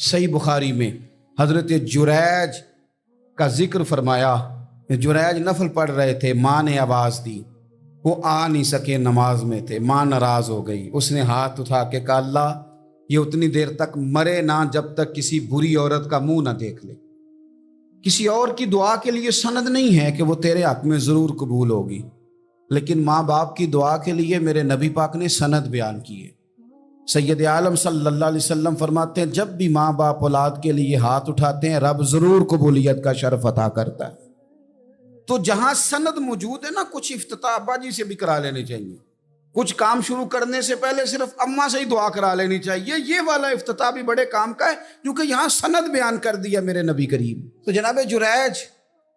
صحیح بخاری میں حضرت جریج کا ذکر فرمایا کہ جریج نفل پڑھ رہے تھے، ماں نے آواز دی، وہ آ نہیں سکے، نماز میں تھے، ماں ناراض ہو گئی، اس نے ہاتھ اٹھا کے کہا اللہ یہ اتنی دیر تک مرے نہ جب تک کسی بری عورت کا منہ نہ دیکھ لے۔ کسی اور کی دعا کے لیے سند نہیں ہے کہ وہ تیرے حق میں ضرور قبول ہوگی، لیکن ماں باپ کی دعا کے لیے میرے نبی پاک نے سند بیان کی ہے۔ سید عالم صلی اللہ علیہ وسلم فرماتے ہیں جب بھی ماں باپ اولاد کے لیے ہاتھ اٹھاتے ہیں رب ضرور قبولیت کا شرف عطا کرتا ہے۔ تو جہاں سند موجود ہے نا، کچھ افتتاح ابا جی سے بھی کرا لینے چاہیے، کچھ کام شروع کرنے سے پہلے صرف اماں سے ہی دعا کرا لینی چاہیے۔ یہ والا افتتاح بھی بڑے کام کا ہے کیونکہ یہاں سند بیان کر دیا میرے نبی کریم۔ تو جناب جریج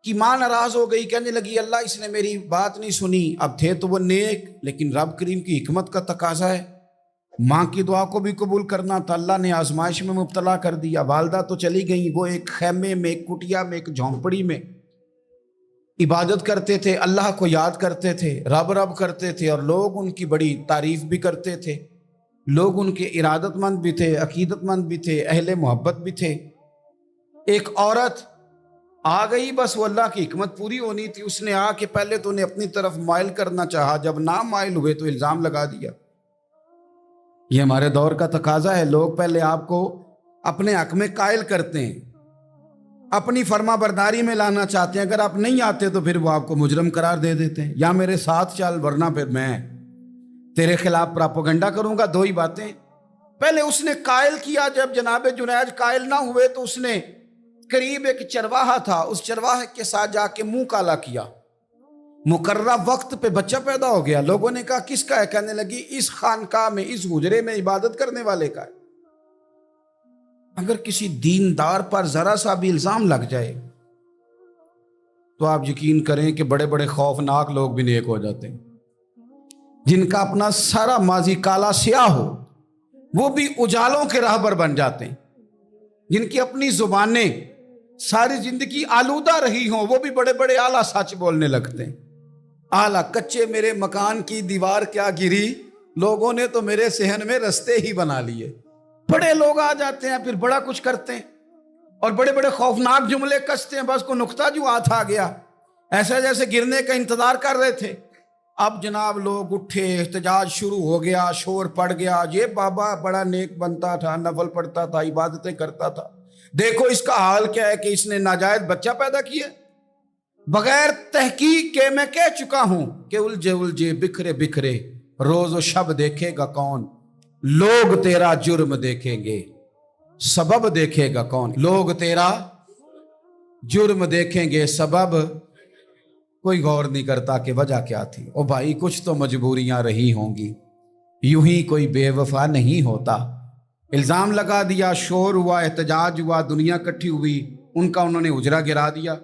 کی ماں ناراض ہو گئی، کہنے لگی اللہ اس نے میری بات نہیں سنی۔ اب تھے تو وہ نیک، لیکن رب کریم کی حکمت کا تقاضا ہے، ماں کی دعا کو بھی قبول کرنا تھا، اللہ نے آزمائش میں مبتلا کر دیا۔ والدہ تو چلی گئیں، وہ ایک خیمے میں، ایک کٹیا میں، ایک جھونپڑی میں عبادت کرتے تھے، اللہ کو یاد کرتے تھے، رب رب کرتے تھے، اور لوگ ان کی بڑی تعریف بھی کرتے تھے، لوگ ان کے ارادت مند بھی تھے، عقیدت مند بھی تھے، اہل محبت بھی تھے۔ ایک عورت آ گئی، بس وہ اللہ کی حکمت پوری ہونی تھی، اس نے آ کے پہلے تو انہیں اپنی طرف مائل کرنا چاہا، جب نہ مائل ہوئے تو الزام لگا دیا۔ یہ ہمارے دور کا تقاضا ہے، لوگ پہلے آپ کو اپنے حق میں قائل کرتے ہیں، اپنی فرما برداری میں لانا چاہتے ہیں، اگر آپ نہیں آتے تو پھر وہ آپ کو مجرم قرار دے دیتے ہیں، یا میرے ساتھ چل ورنہ پھر میں تیرے خلاف پراپوگنڈا کروں گا۔ دو ہی باتیں، پہلے اس نے قائل کیا، جب جناب جنیج قائل نہ ہوئے تو اس نے قریب ایک چرواہا تھا، اس چرواہے کے ساتھ جا کے منہ کالا کیا، مقررہ وقت پہ بچہ پیدا ہو گیا۔ لوگوں نے کہا کس کا ہے؟ کہنے لگی اس خانقاہ میں، اس حجرے میں عبادت کرنے والے کا ہے۔ اگر کسی دیندار پر ذرا سا بھی الزام لگ جائے تو آپ یقین کریں کہ بڑے بڑے خوفناک لوگ بھی نیک ہو جاتے ہیں، جن کا اپنا سارا ماضی کالا سیاہ ہو وہ بھی اجالوں کے راہبر بن جاتے ہیں، جن کی اپنی زبانیں ساری زندگی آلودہ رہی ہوں وہ بھی بڑے بڑے اعلیٰ سچ بولنے لگتے ہیں۔ اعلیٰ کچے میرے مکان کی دیوار کیا گری، لوگوں نے تو میرے صحن میں رستے ہی بنا لیے۔ بڑے لوگ آ جاتے ہیں پھر بڑا کچھ کرتے ہیں اور بڑے بڑے خوفناک جملے کستے ہیں، بس کو نقطہ جو ہاتھ آ گیا ایسا جیسے گرنے کا انتظار کر رہے تھے۔ اب جناب لوگ اٹھے، احتجاج شروع ہو گیا، شور پڑ گیا، یہ بابا بڑا نیک بنتا تھا، نفل پڑھتا تھا، عبادتیں کرتا تھا، دیکھو اس کا حال کیا ہے کہ اس نے ناجائز بچہ پیدا کیا۔ بغیر تحقیق کے میں کہہ چکا ہوں کہ الجھے الجھے بکھرے بکھرے روز و شب دیکھے گا کون، لوگ تیرا جرم دیکھیں گے سبب دیکھے گا کون۔ لوگ تیرا جرم دیکھیں گے سبب کوئی غور نہیں کرتا کہ وجہ کیا تھی۔ او بھائی کچھ تو مجبوریاں رہی ہوں گی، یوں ہی کوئی بے وفا نہیں ہوتا۔ الزام لگا دیا، شور ہوا، احتجاج ہوا، دنیا کٹھی ہوئی، ان کا انہوں نے حجرہ گرا دیا،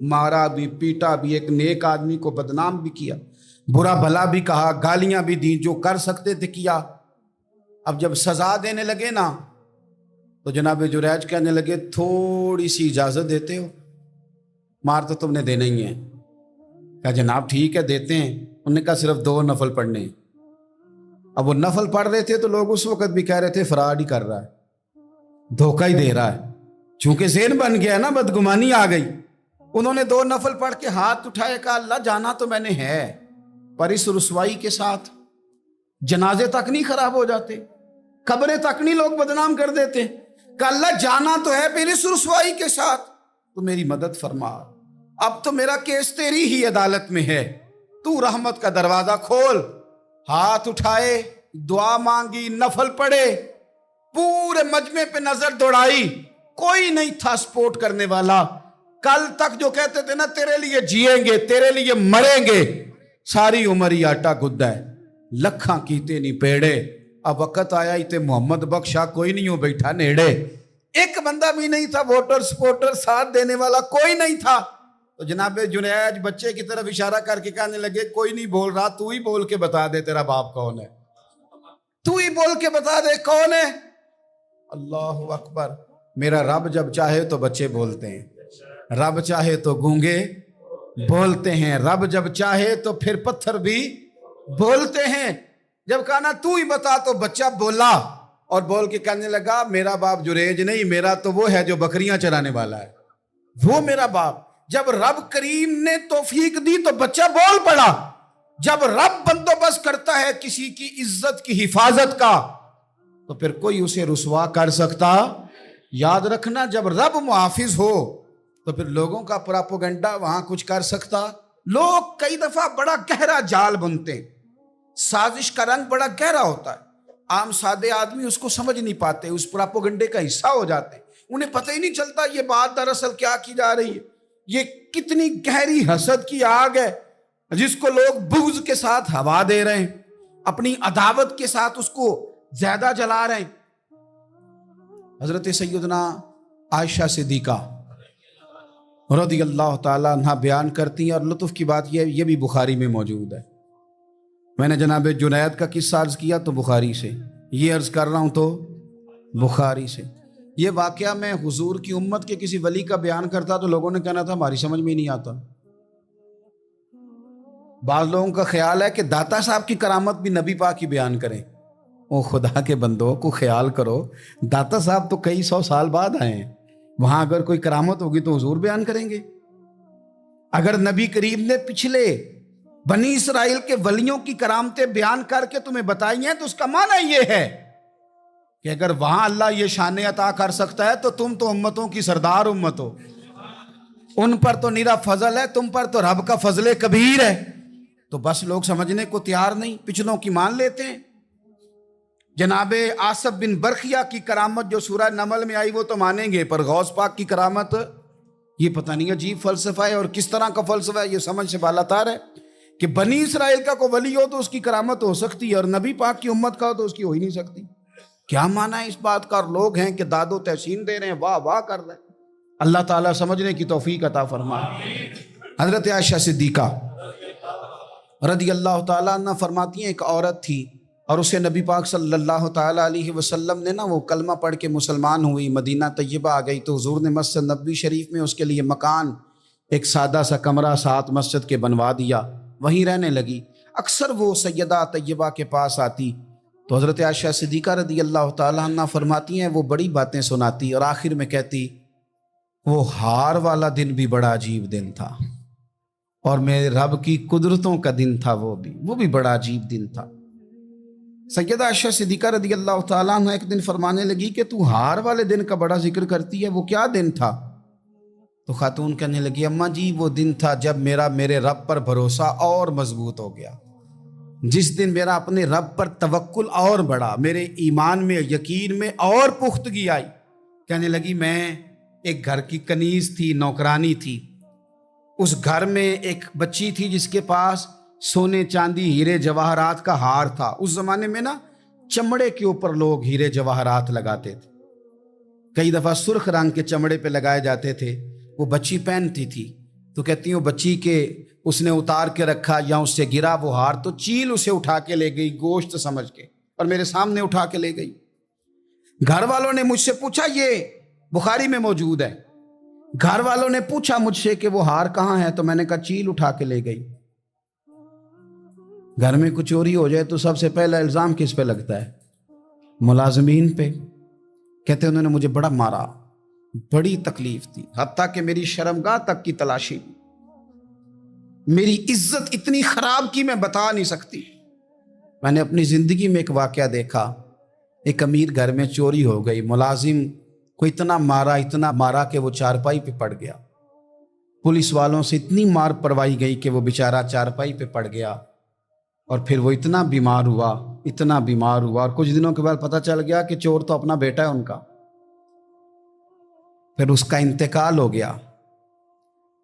مارا بھی، پیٹا بھی، ایک نیک آدمی کو بدنام بھی کیا، برا بھلا بھی کہا، گالیاں بھی دی، جو کر سکتے تھے کیا۔ اب جب سزا دینے لگے نا تو جناب جریج کہنے لگے تھوڑی سی اجازت دیتے ہو، مار تو تم نے دینا ہی ہے۔ کہا جناب ٹھیک ہے دیتے ہیں۔ انہوں نے کہا صرف 2 نفل پڑھنے ہیں۔ اب وہ نفل پڑھ رہے تھے تو لوگ اس وقت بھی کہہ رہے تھے فراڈ ہی کر رہا ہے، دھوکہ ہی دے رہا ہے، چونکہ ذہن بن گیا نا، بدگمانی آ گئی۔ انہوں نے 2 نفل پڑھ کے ہاتھ اٹھائے، کہا اللہ جانا تو میں نے ہے، پر اس رسوائی کے ساتھ جنازے تک نہیں خراب ہو جاتے، قبریں تک نہیں لوگ بدنام کر دیتے، کہ اللہ جانا تو ہے پھر اس رسوائی کے ساتھ، تو میری مدد فرما، اب تو میرا کیس تیری ہی عدالت میں ہے، تو رحمت کا دروازہ کھول۔ ہاتھ اٹھائے، دعا مانگی، نفل پڑھے، پورے مجمع پہ نظر دوڑائی، کوئی نہیں تھا سپورٹ کرنے والا۔ کل تک جو کہتے تھے نا تیرے لیے جیئیں گے، تیرے لیے مریں گے، ساری عمر ہی آٹا گدہ ہے، لکھاں کیتے نہیں پیڑے، اب وقت آیا ہی تے محمد بخشا کوئی نہیں ہو بیٹھا نیڑے۔ ایک بندہ بھی نہیں تھا، ووٹر سپورٹر ساتھ دینے والا کوئی نہیں تھا۔ تو جناب جنیج بچے کی طرف اشارہ کر کے کہنے لگے کوئی نہیں بول رہا، تو ہی بول کے بتا دے تیرا باپ کون ہے، تو ہی بول کے بتا دے کون ہے۔ اللہ اکبر۔ میرا رب جب چاہے تو بچے بولتے ہیں، رب چاہے تو گونگے بولتے ہیں، رب جب چاہے تو پھر پتھر بھی بولتے ہیں۔ جب کہا نا تو ہی بتا تو بچہ بولا، اور بول کے کہنے لگا میرا باپ جریج نہیں، میرا تو وہ ہے جو بکریاں چرانے والا ہے، وہ میرا باپ۔ جب رب کریم نے توفیق دی تو بچہ بول پڑا۔ جب رب بندوبست کرتا ہے کسی کی عزت کی حفاظت کا تو پھر کوئی اسے رسوا کر سکتا؟ یاد رکھنا، جب رب محافظ ہو تو پھر لوگوں کا پراپوگنڈا وہاں کچھ کر سکتا؟ لوگ کئی دفعہ بڑا گہرا جال بنتے ہیں، سازش کا رنگ بڑا گہرا ہوتا ہے، عام سادے آدمی اس کو سمجھ نہیں پاتے، اس پراپوگنڈے کا حصہ ہو جاتے ہیں، انہیں پتہ ہی نہیں چلتا یہ بات دراصل کیا کی جا رہی ہے۔ یہ کتنی گہری حسد کی آگ ہے جس کو لوگ بغض کے ساتھ ہوا دے رہے ہیں، اپنی عداوت کے ساتھ اس کو زیادہ جلا رہے ہیں۔ حضرت سیدنا عائشہ صدیقہ رضی اللہ تعالیٰ عنہ بیان کرتی ہیں، اور لطف کی بات یہ بھی بخاری میں موجود ہے۔ میں نے جناب جنید کا قصہ عرض کیا تو بخاری سے، یہ عرض کر رہا ہوں تو بخاری سے۔ یہ واقعہ میں حضور کی امت کے کسی ولی کا بیان کرتا تو لوگوں نے کہنا تھا ہماری سمجھ میں نہیں آتا۔ بعض لوگوں کا خیال ہے کہ داتا صاحب کی کرامت بھی نبی پاک کی بیان کریں۔ او خدا کے بندوں کو خیال کرو، داتا صاحب تو کئی سو سال بعد آئے ہیں، وہاں اگر کوئی کرامت ہوگی تو حضور بیان کریں گے؟ اگر نبی کریم نے پچھلے بنی اسرائیل کے ولیوں کی کرامتیں بیان کر کے تمہیں بتائی ہیں تو اس کا معنی یہ ہے کہ اگر وہاں اللہ یہ شان عطا کر سکتا ہے تو تم تو امتوں کی سردار امت ہو، ان پر تو نیرا فضل ہے، تم پر تو رب کا فضل کبیر ہے۔ تو بس لوگ سمجھنے کو تیار نہیں، پچھلوں کی مان لیتے ہیں۔ جناب آصف بن برخیہ کی کرامت جو سورہ نمل میں آئی وہ تو مانیں گے، پر غوث پاک کی کرامت یہ پتہ نہیں عجیب فلسفہ ہے، اور کس طرح کا فلسفہ ہے، یہ سمجھ سے بالاتر ہے کہ بنی اسرائیل کا کوئی ولی ہو تو اس کی کرامت ہو سکتی ہے، اور نبی پاک کی امت کا ہو تو اس کی ہو ہی نہیں سکتی۔ کیا معنی ہے اس بات کا؟ اور لوگ ہیں کہ داد و تحسین دے رہے ہیں، واہ واہ کر رہے ہیں۔ اللہ تعالیٰ سمجھنے کی توفیق عطا فرمائے۔ حضرت عائشہ صدیقہ رضی اللہ تعالیٰ عنہ فرماتی ہیں ایک عورت تھی اور اسے نبی پاک صلی اللہ تعالیٰ علیہ وسلم نے وہ کلمہ پڑھ کے مسلمان ہوئی، مدینہ طیبہ آ گئی تو حضور نے مسجد نبوی شریف میں اس کے لیے مکان، ایک سادہ سا کمرہ ساتھ مسجد کے بنوا دیا، وہیں رہنے لگی۔ اکثر وہ سیدہ طیبہ کے پاس آتی تو حضرت عائشہ صدیقہ رضی اللہ تعالیٰ عنہ فرماتی ہیں وہ بڑی باتیں سناتی اور آخر میں کہتی وہ ہار والا دن بھی بڑا عجیب دن تھا، اور میرے رب کی قدرتوں کا دن تھا، وہ بھی بڑا عجیب دن تھا۔ سیدہ عائشہ صدیقہ رضی اللہ تعالیٰ عنہ ایک دن فرمانے لگی کہ تو ہار والے دن کا بڑا ذکر کرتی ہے، وہ کیا دن تھا؟ تو خاتون کہنے لگی اماں جی وہ دن تھا جب میرے رب پر بھروسہ اور مضبوط ہو گیا، جس دن میرا اپنے رب پر توکل اور بڑھا، میرے ایمان میں یقین میں اور پختگی آئی۔ کہنے لگی میں ایک گھر کی کنیز تھی، نوکرانی تھی، اس گھر میں ایک بچی تھی جس کے پاس سونے چاندی ہیرے جواہرات کا ہار تھا۔ اس زمانے میں چمڑے کے اوپر لوگ ہیرے جواہرات لگاتے تھے، کئی دفعہ سرخ رنگ کے چمڑے پہ لگائے جاتے تھے، وہ بچی پہنتی تھی تو کہتی ہوں بچی کے اس نے اتار کے رکھا یا اس سے گرا وہ ہار تو چیل اسے اٹھا کے لے گئی گوشت سمجھ کے، اور میرے سامنے اٹھا کے لے گئی۔ گھر والوں نے مجھ سے پوچھا، یہ بخاری میں موجود ہے، گھر والوں نے پوچھا مجھ سے کہ وہ ہار کہاں ہے، تو میں نے کہا چیل اٹھا کے لے گئی۔ گھر میں کچھ چوری ہو جائے تو سب سے پہلا الزام کس پہ لگتا ہے؟ ملازمین پہ۔ کہتے انہوں نے مجھے بڑا مارا، بڑی تکلیف تھی، حتیٰ کہ میری شرمگاہ تک کی تلاشی، میری عزت اتنی خراب کی میں بتا نہیں سکتی۔ میں نے اپنی زندگی میں ایک واقعہ دیکھا، ایک امیر گھر میں چوری ہو گئی، ملازم کو اتنا مارا کہ وہ چارپائی پہ پڑ گیا، پولیس والوں سے اتنی مار پروائی گئی کہ وہ بیچارہ چارپائی پہ پڑ گیا، اور پھر وہ اتنا بیمار ہوا اور کچھ دنوں کے بعد پتہ چل گیا کہ چور تو اپنا بیٹا ہے ان کا، پھر اس کا انتقال ہو گیا۔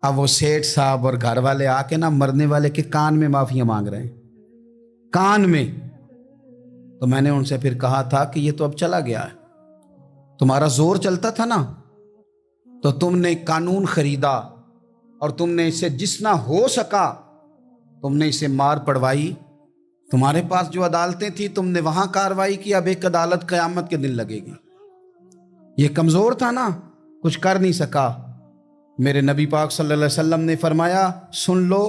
اب وہ سیٹھ صاحب اور گھر والے آ کے مرنے والے کے کان میں معافیاں مانگ رہے ہیں، کان میں۔ تو میں نے ان سے پھر کہا تھا کہ یہ تو اب چلا گیا ہے، تمہارا زور چلتا تھا نا تو تم نے قانون خریدا اور تم نے اسے جس نہ ہو سکا تم نے اسے مار پڑوائی، تمہارے پاس جو عدالتیں تھیں تم نے وہاں کاروائی کی، اب ایک عدالت قیامت کے دن لگے گی۔ یہ کمزور تھا نا، کچھ کر نہیں سکا۔ میرے نبی پاک صلی اللہ علیہ وسلم نے فرمایا سن لو،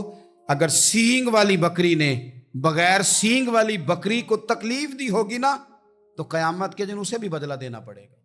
اگر سینگ والی بکری نے بغیر سینگ والی بکری کو تکلیف دی ہوگی نا تو قیامت کے دن اسے بھی بدلہ دینا پڑے گا.